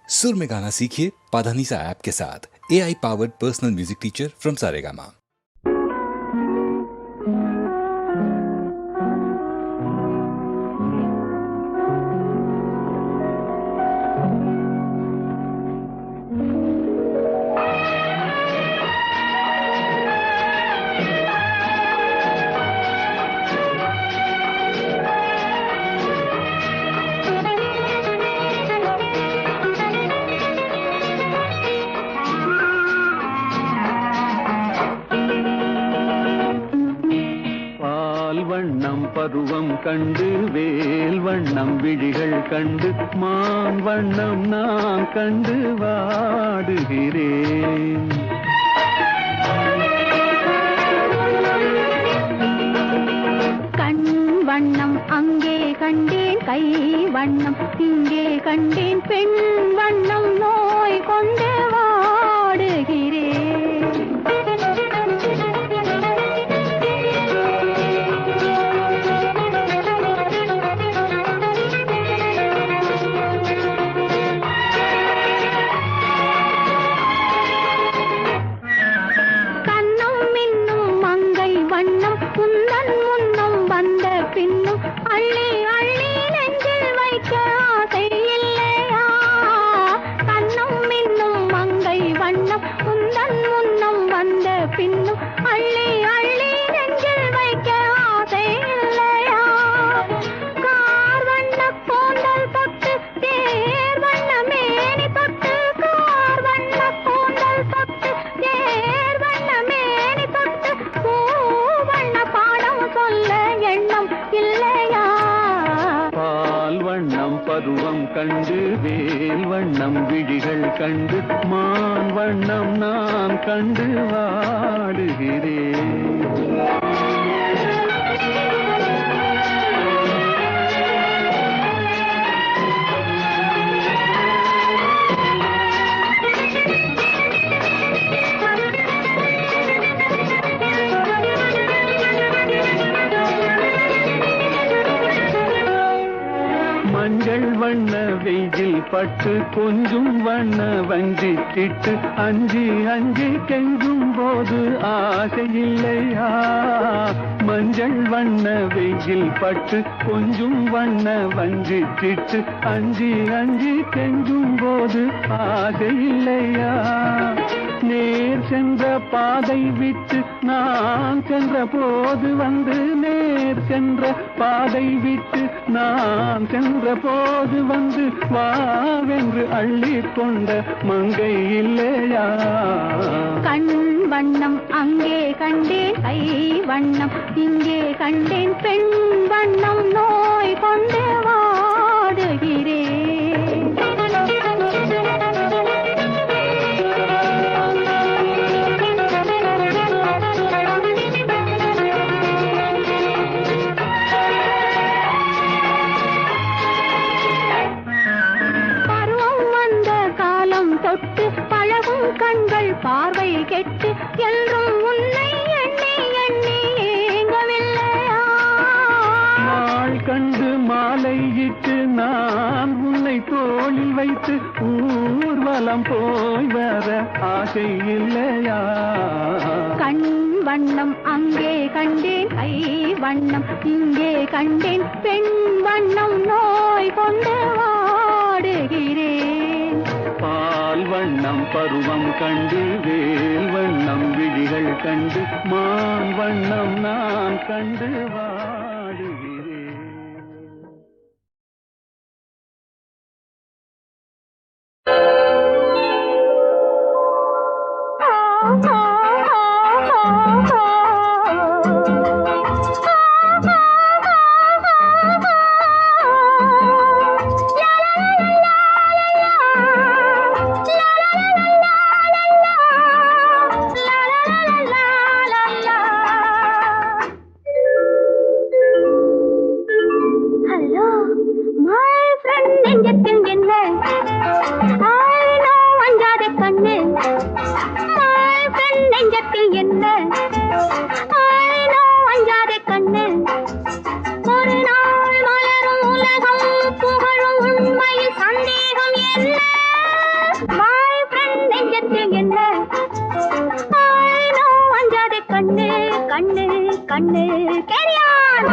सुर में गाना सीखिए पाधानीसा ऐप के साथ। AI powered personal music teacher from Saregama. பருவம் கண்டு வேல் வண்ணம் விழிகள் கண்டு மான் வண்ணம் நான் கண்டு வாடுகிறேன். கண் வண்ணம் அங்கே கண்டேன், கை வண்ணம் இங்கே கண்டேன், பெண் வண்ணம் நோய் கொண்டு வாடுகிறேன். பருவம் கண்டு வேல் வண்ணம் விழிகள் கண்டு மான் வண்ணம் நான் கண்டு வாடுகிறேன். மஞ்சள் வண்ண வெயில் பட்டு கொஞ்சம் வண்ண வஞ்சித்திட்டு அஞ்சி அஞ்சி கெஞ்சும் போது ஆசை இல்லையா? மஞ்சள் வண்ண வெயில் பட்டு கொஞ்சம் வண்ண வஞ்சித்திட்டு அஞ்சி அஞ்சி கெஞ்சும் போது ஆசை இல்லையா? நேர் சென்ற பாதை விட்டு நான் சென்ற போது வந்து நேர் சென்ற பாதை விட்டு நான் சென்ற போது வந்து வாவென்று அள்ளி கொண்ட மங்கை இல்லையா? கண் வண்ணம் அங்கே கண்டேன், கை வண்ணம் இங்கே கண்டேன், பெண் வண்ணம் நோய் கொண்டு வாடுகிறேன். தொட்டு பழகும் கண்கள் பார்வை கெட்டு என்றும் உன்னை எண்ணி எண்ணி ஏங்கவில்லையா? நாள் கண்டு மாலையிட்டு நான் உன்னை தோளில் வைத்து ஊர்வலம் போய் வர ஆசை இல்லையா? கண் வண்ணம் அங்கே கண்டேன், கை வண்ணம் இங்கே கண்டேன், பெண் வண்ணம் நோய் கொண்டு வாடுகிறேன். பால் வண்ணம் பருவம் கண்டு வேல் வண்ணம் விழிகள் கண்டு மான் வண்ணம் நான் கண்டு வாடுகிறேன். கண்ணு கெரியான்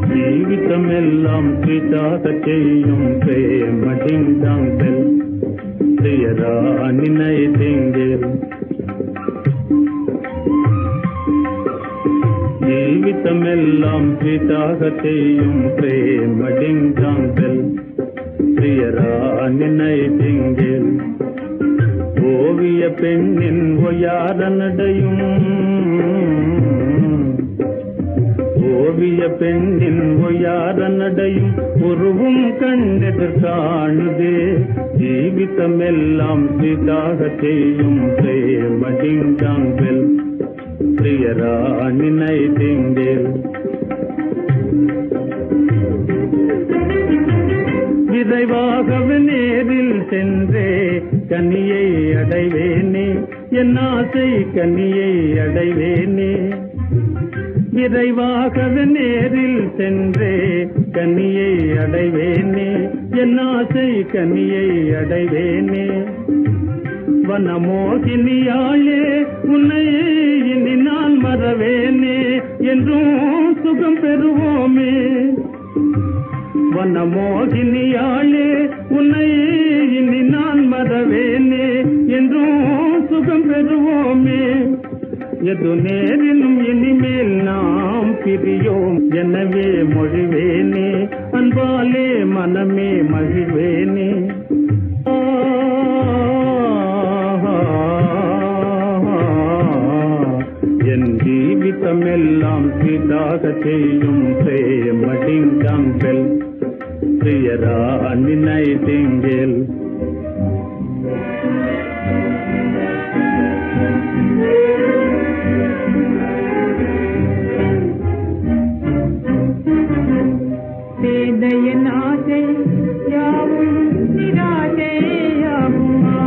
ജീവിതമെല്ലാം പിതാക ചെയ്യും പ്രേമടിങ്കാന്തൽ പ്രിയരാനിനയതെങ്കിൽ ജീവിതമെല്ലാം പിതാക ചെയ്യും പ്രേമടിങ്കാന്തൽ പ്രിയരാനിനയതെങ്കിൽ ഓവിയ പെണ്ണിൻ ഒയാര നടയും ஓவிய பெண்ணின் ஒயார நடையும் உருவும் கண்டெதிர் காணுதே ஜீவிதமெல்லாம் சிதாக செய்யும் பிரேமடிங்காங்கல் பிரியராணி நைட்டிங்கேல் விரைவாகவே நேரில் சென்றே கனியை அடைவேனே என் ஆசை கனியை அடைவேனே விரைவாகவே நேரில் சென்றே கனியை அடைவேனே என் ஆசை கனியை அடைவேனே வனமோகினியாளே உன்னை இனி நான் மறவேனே என்றும் சுகம் பெறுவோமே வனமோகினியாளே உன்னை இனி நான் மறவேனே என்றும் சுகம் பெறுவோமே எது நேரிலும் இனிமேல் நாம் பிரியோம் எனவே மொழிவேனே அன்பாலே மனமே மகிழ்வேனே என் ஜீவிதமெல்லாம் சிதாக செய்யும் பிரேமடிங்காங்கல் பிரியராணி நைட்டிங்கேல் பேதையன் ஆசை யாவும் நிராசையாகுமா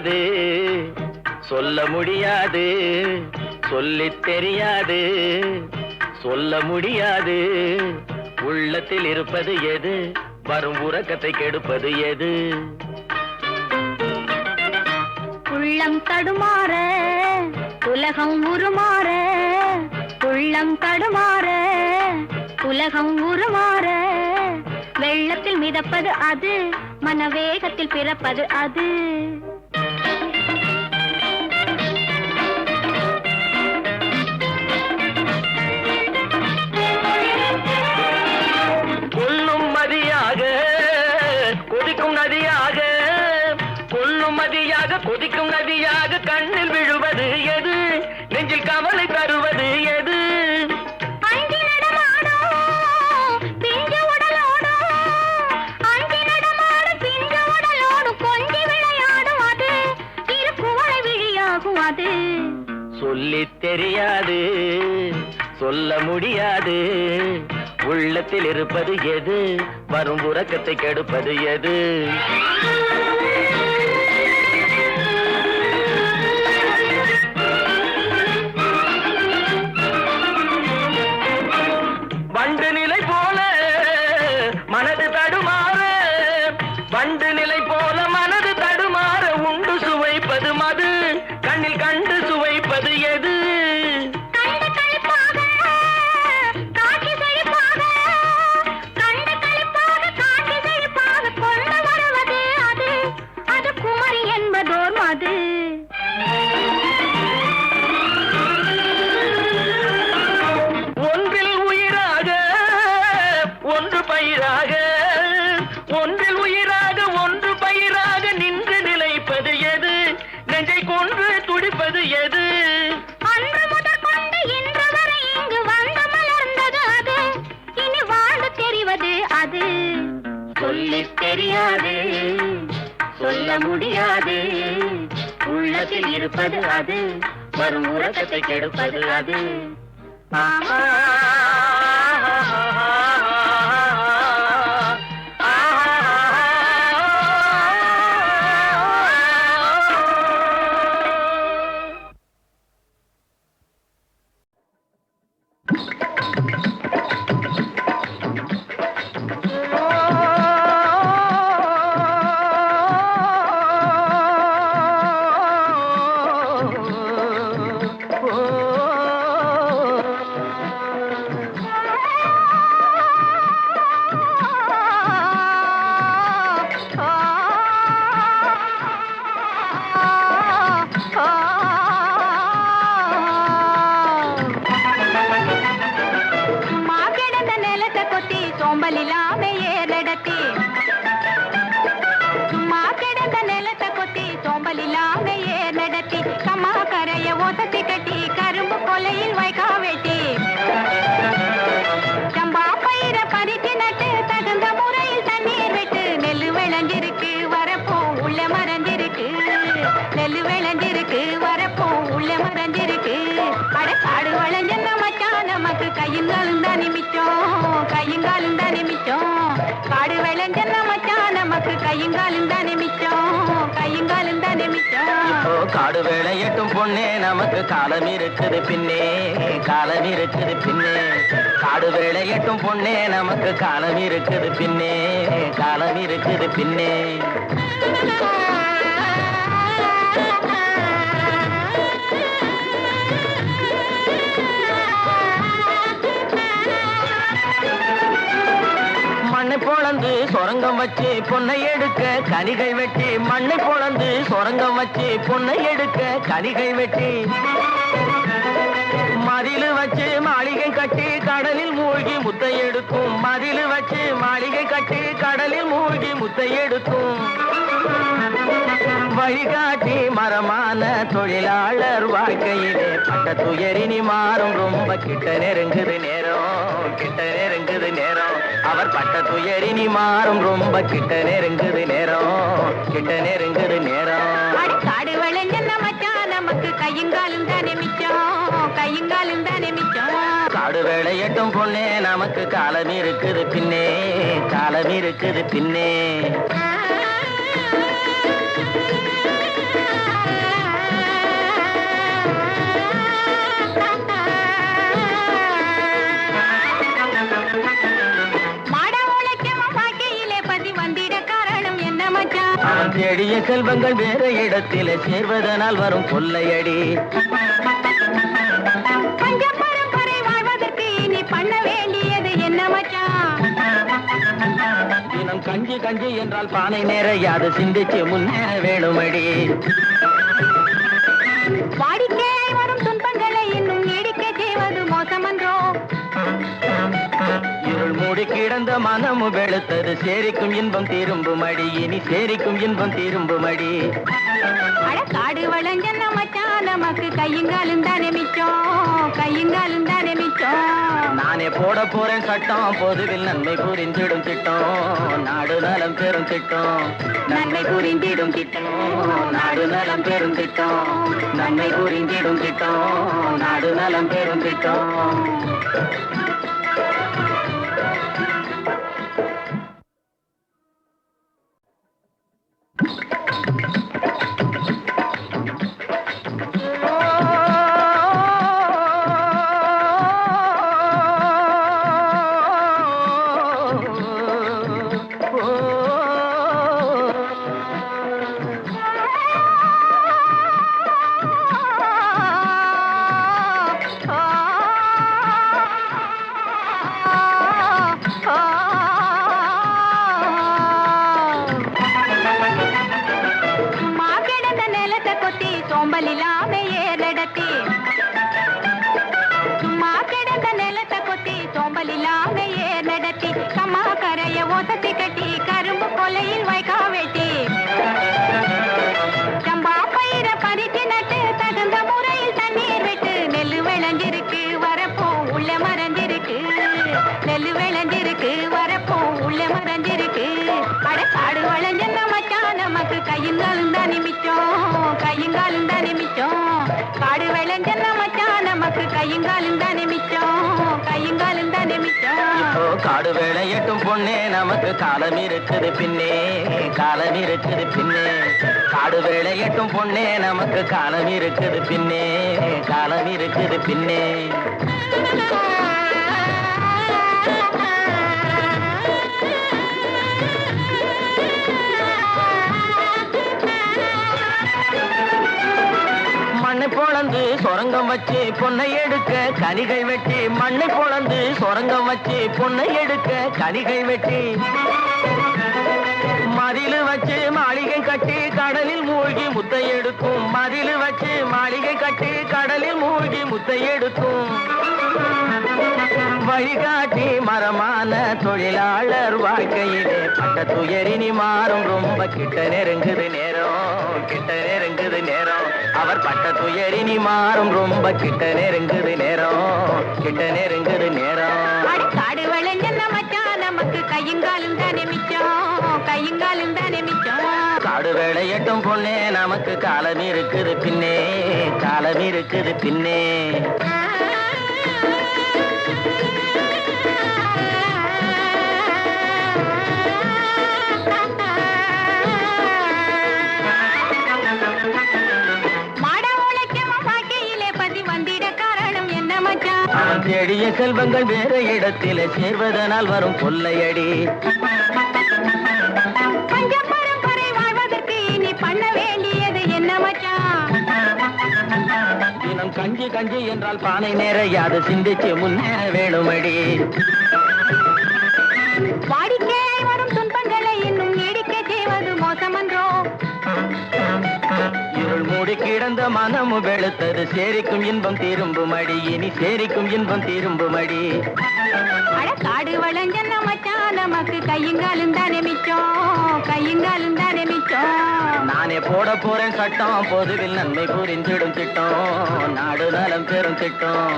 முடியாது சொல்ல முடியாது சொல்லித் தெரியாது சொல்ல முடியாது உள்ளத்தில் இருப்பது எது வரும் உறக்கத்தை கெடுப்பது எது உள்ளம் தடுமாற உலகம் உருமாற உள்ளம் தடுமாற உலகம் உருமாற வெள்ளத்தில் மிதப்பது அது மனவேகத்தில் பிறப்பது அது கொல்லும் மதியாக கொதிக்கும் நதியாக கொல்லும் மதியாக கொதிக்கும் நதியாக கண்ணில் விழுவது எது நெஞ்சில் கவலை தருவது எது அஞ்சி நடமாடும் பிஞ்சு உடலோடும் அஞ்சி நடமாடும் பிஞ்சு உடலோடும் கொஞ்சி விளையாடும் அது திருக்குவளை விழியாகும் அது சொல்லித் தெரியாது சொல்ல முடியாது உள்ளத்தில் இருப்பது எது வரும் உறக்கத்தை கெடுப்பது எது வண்டு நிலை போல மனது தடுமாற வண்டு நிலை போல மனது தடுமாற உண்டு சுவைப்பது மது கண்ணில் கண்டு சுவைப்பது எது கண்டு களிப்பாக காட்சி செழிப்பாக கண்டு களிப்பாக காட்சி செழிப்பாக கொண்டு வருவது அது அது குமரி என்பதோர் மது ஒன்றில் உயிராக ஒன்று பயிராக ஒன்றில் உயிராக ஒன்று பயிராக நின்று நிலைப்பது எது நெஞ்சை கொன்று துடிப்பது எது அன்று முதற் கொண்டு இன்று வரை இங்கு வந்து மலர்ந்தது அது இனி வாழ்ந்து தெரிவது அது சொல்லித் தெரியாது சொல்ல முடியாது உள்ளத்தில் இருப்பது அது வரும் உறக்கத்தை கெடுப்பது அது மாக்கிடந்த நிலத்தை கொத்தி சோம்பல் இல்லாம ஏறடத்தி மாக்கிடந்த நிலத்தை கொத்தி சோம்பல் இல்லாம ஏறடத்தி கம்மா கரைய ஓசத்தி கட்டி கரும்பு கொலையில் வைக்கா வெட்டி சம்பா பயிர பறிச்சு நட்டு தகுந்த முறையில் தண்ணீர் விட்டு நெல்லு விளைஞ்சிருக்கு வரப்போ உள்ள மறைஞ்சிருக்கு நெல்லு விளைஞ்சிருக்கு வரப்போ உள்ள மறைஞ்சிருக்கு அட காடு வளைஞ்ச மச்சான் நமக்கு கையுங்காலும் தான் நிமிச்சோம் கையுங்காலும் தான் நிமிச்சோம் காடு விளைஞ்ச மச்சான் நமக்கு கையுங்காலும் தான் நிமிச்சோம் கையுங்காலும் தான் நிமிச்சோம் இப்போ காடு வேலையட்டும் பொண்ணே நமக்கு காலம் இருக்குது பின்னே காலம் இருக்குது பின்னே காடு வேலையட்டும் பொண்ணே நமக்கு காலம் இருக்குது பின்னே காலம் இருக்குது பின்னே மண்ணை பொளந்து சொரங்கம் வச்சு பொன்னை எடுக்க கனிகள் வெட்டி மண்ணை பொளந்து சொரங்கம் வச்சு பொன்னை எடுக்க கனிகள் வெட்டி மதிலு வச்சு மாளிகை கட்டி கடலில் மூழ்கி முத்தை எடுக்கும் மதிலு வச்சு மாளிகை கட்டி கடலில் மூழ்கி முத்தை எடுக்கும் வழிகாட்டி மரமான தொழிலாளர் வாழ்க்கையிலே பட்ட துயரினி மாறும் ரொம்ப கிட்ட நெருங்குது நேரம் கிட்ட நெருங்குது நேரம் அவர் பட்ட துயரினி மாறும் ரொம்ப கிட்ட நெருங்குது நேரம் கிட்ட நெருங்குது நேரம் அட காடு விளைஞ்ச மச்சான் நமக்கு கையுங்காலும் தானே மிச்சம் கையுங்காலும் தானே மிச்சம் காடு வேலையட்டும் பொண்ணே நமக்கு காலம் இருக்குது பின்னே காலம் இருக்குது பின்னே அவன் தேடிய செல்வங்கள் வேற இடத்திலே சேர்வதனால் வரும் கொள்ளையடி. பஞ்ச பரம்பரை வாழ்வதற்கு நீ பண்ண வேண்டியது என்ன மச்சான்? தினம் கஞ்சி கஞ்சி என்றால் பானை நிறையாது, சிந்திச்சு முன்னேற வேணுமடி. வாடிக்கையாய் வரும் துன்பங்களை இன்னும் நீடிக்க செய்வது மோசமன்றோ? இருள் மூடி கிடந்த மனமு வெளுத்தது, சேரிக்கும் இன்பம் திரும்புமடி, இனி சேரிக்கும் இன்பம் திரும்புமடி. அட காடு வளஞ்சன்ன மச்சான், நமக்கு கையுங்காலும் தானே மிச்சம், கையுங்காலும் தானே மிச்சம். நானே போட போறேன் சட்டம், பொதுவில் நன்மை புரிந்திடும் திட்டம், நாடு நலம் பெறும் திட்டம், நன்மை புரிந்திடும் திட்டம், நாடு நலம் பெறும் திட்டம், நன்மை புரிந்திடும் திட்டம், நாடு நலம் பெறும் திட்டம். காடு வேளையட்டும் பொண்ணே, நமக்கு காலம் இருக்குது பின்னே, காலம் இருக்குது பின்னே. காடு வேளையட்டும் பொண்ணே, நமக்கு காலம் இருக்குது பின்னே, காலம் இருக்குது பின்னே. மண்ணை பொளந்து சொரங்கம் வச்சு பொன்னை எடுக்க கனிகள் வெட்டி, மண்ணை பொளந்து சொரங்கம் வச்சு பொன்னை எடுக்க கனிகள் வெட்டி, மதிலு வச்சு மாளிகை கட்டி கடலில் மூழ்கி முத்தை எடுக்கும், மதிலு வச்சு மாளிகை கட்டி கடலில் மூழ்கி முத்தை எடுக்கும். வழிகாட்டி மரமான தொழிலாளர் வாழ்க்கையிலே பட்ட துயரினி மாறும், ரொம்ப கிட்ட நெருங்குது நேரம், கிட்ட நெருங்குது நேரம். அவர் பட்ட துயரினி மாறும், ரொம்ப கிட்ட நெருங்குது நேரம், கிட்ட நெருங்குது நேரம். காடு வளைஞ்சன்ன மச்சான், நமக்கு கையுங்காலும் தானே மிச்சம், கையுங்காலும் தானே மிச்சம். காடு வேளையட்டும் பொண்ணே, நமக்கு காலம் இருக்குது பின்னே, காலம் இருக்குது பின்னே. அவன் தேடிய செல்வங்கள் வேற இடத்திலே சேர்வதனால் வரும் கொள்ளையடி. பஞ்ச பரம்பரை வாழ்வதற்கு நீ பண்ண வேண்டியது என்ன மச்சான்? தினம் கஞ்சி கஞ்சி என்றால் பானை நிறையாது, சிந்திச்சு முன்னேற வேணுமடி. வாடிக்கையாய் வரும் துன்பங்களை இன்னும் நீடிக்க செய்வது மோசமன்றோ? இருள் மூடி கிடந்த மனமு வெளுத்தது, சேரிக்கும் இன்பம் திரும்புமடி, இனி சேரிக்கும் இன்பம் திரும்புமடி. அட காடு வளஞ்சன்ன மச்சான், நமக்கு கையுங்காலும் தானே மிச்சம், கையுங்காலும் தானே மிச்சம். நானே போட போறேன் சட்டம், பொதுவில் நன்மை புரிந்திடும் திட்டம், நாடு நலம் பெறும் திட்டம்,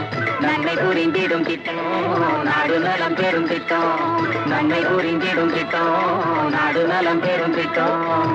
நன்மை புரிந்திடும் திட்டம், நாடு நலம் பெறும் திட்டம், நன்மை புரிந்திடும் திட்டம், நாடு நலம் பெறும் திட்டம்.